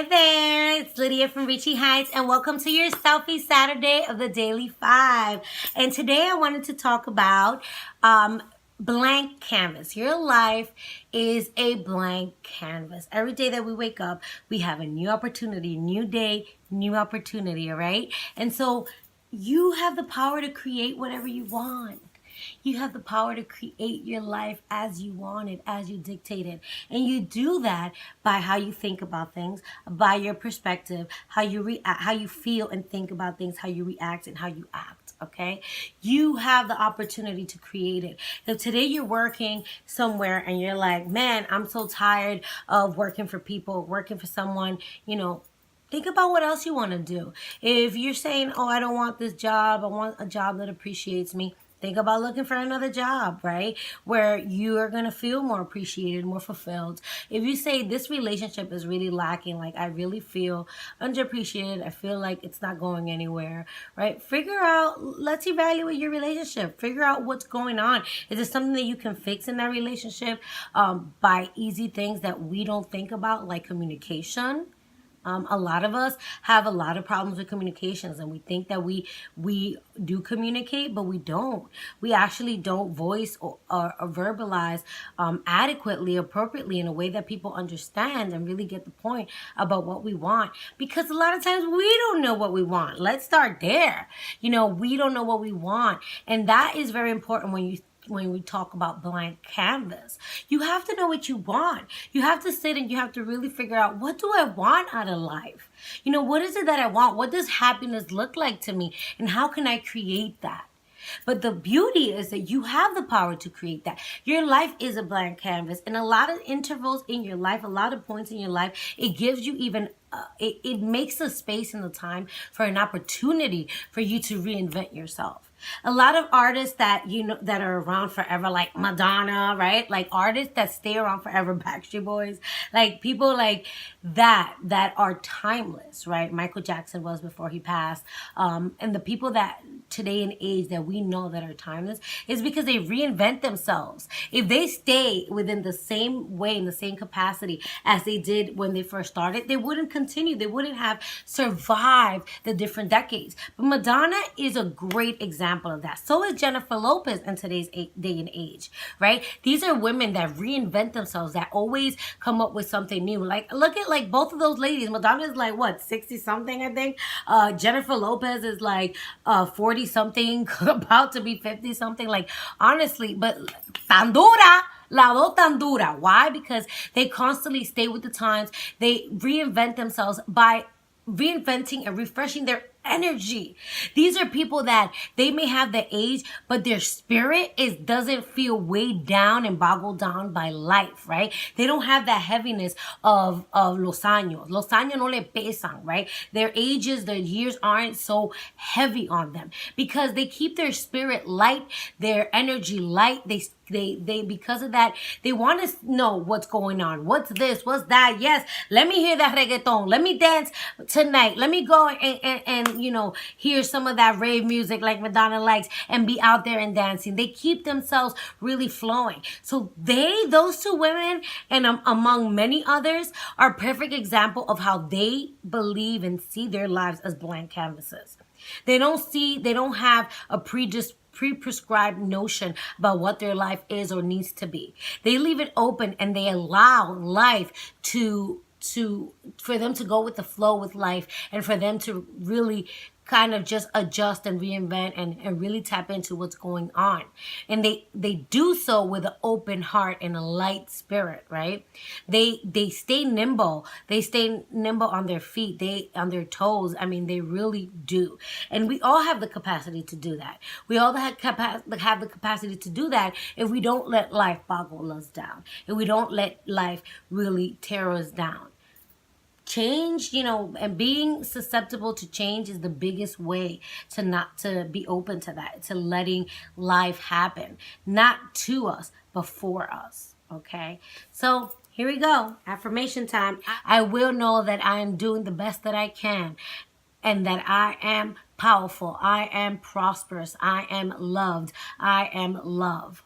there, it's Lydia from Richie Heights, and welcome to your Selfie Saturday of the Daily 5. And today I wanted to talk about blank canvas. Your life is a blank canvas. Every day that we wake up, we have a new opportunity, new day, new opportunity, all right? And so you have the power to create whatever you want. You have the power to create your life as you want it, as you dictate it. And you do that by how you think about things, by your perspective, how you react, how you feel and think about things, how you react and how you act, okay? You have the opportunity to create it. If today you're working somewhere and you're like, man, I'm so tired of working for people, working for someone, think about what else you want to do. If you're saying, oh, I don't want this job, I want a job that appreciates me, think about looking for another job, right? Where you are going to feel more appreciated, more fulfilled. If you say this relationship is really lacking, like I really feel underappreciated, I feel like it's not going anywhere, right? Figure out, let's evaluate your relationship. Figure out what's going on. Is there something that you can fix in that relationship by easy things that we don't think about, like communication? A lot of us have a lot of problems with communications, and we think that we do communicate, but we don't. We actually don't voice or verbalize adequately, appropriately, in a way that people understand and really get the point about what we want. Because a lot of times we don't know what we want. Let's start there. We don't know what we want, and that is very important when we talk about blank canvas. You have to know what you want. You have to sit and you have to really figure out, what do I want out of life? What is it that I want? What does happiness look like to me? And how can I create that? But the beauty is that you have the power to create that. Your life is a blank canvas. And a lot of intervals in your life, a lot of points in your life, it gives you even, it makes the space and the time for an opportunity for you to reinvent yourself. A lot of artists that that are around forever, like Madonna, right? Like artists that stay around forever, Backstreet Boys, like people like that are timeless, right? Michael Jackson was before he passed. And the people that today in age that we know that are timeless is because they reinvent themselves. If they stay within the same way, in the same capacity as they did when they first started, they wouldn't continue. They wouldn't have survived the different decades. But Madonna is a great example of that. So is Jennifer Lopez in today's day and age, right? These are women that reinvent themselves, that always come up with something new. Like, look at like both of those ladies. Madonna is like, what, 60 something, I think. Jennifer Lopez is like 40 something, about to be 50 something. Like, honestly, but tan dura. La do tan dura. Why? Because they constantly stay with the times. They reinvent themselves by reinventing and refreshing their energy. These are people that they may have the age, but their spirit doesn't feel weighed down and boggled down by life, right? They don't have that heaviness of los años. Los años no le pesan, right? Their ages, their years aren't so heavy on them because they keep their spirit light, their energy light. They because of that, they want to know what's going on. What's this? What's that? Yes, let me hear that reggaeton. Let me dance tonight. Let me go and hear some of that rave music like Madonna likes and be out there and dancing. They keep themselves really flowing. So those two women, and among many others, are a perfect example of how they believe and see their lives as blank canvases. They don't have a pre-prescribed notion about what their life is or needs to be. They leave it open and they allow life for them to go with the flow with life, and for them to really kind of just adjust and reinvent and really tap into what's going on. And they do so with an open heart and a light spirit, right? They stay nimble. They stay nimble on their feet, on their toes. I mean, they really do. And we all have the capacity to do that. We all have the capacity to do that if we don't let life boggle us down. If we don't let life really tear us down. Change, and being susceptible to change is the biggest way to be open to that, to letting life happen, not to us, but for us. Okay. So here we go. Affirmation time. I will know that I am doing the best that I can, and that I am powerful. I am prosperous. I am loved. I am love.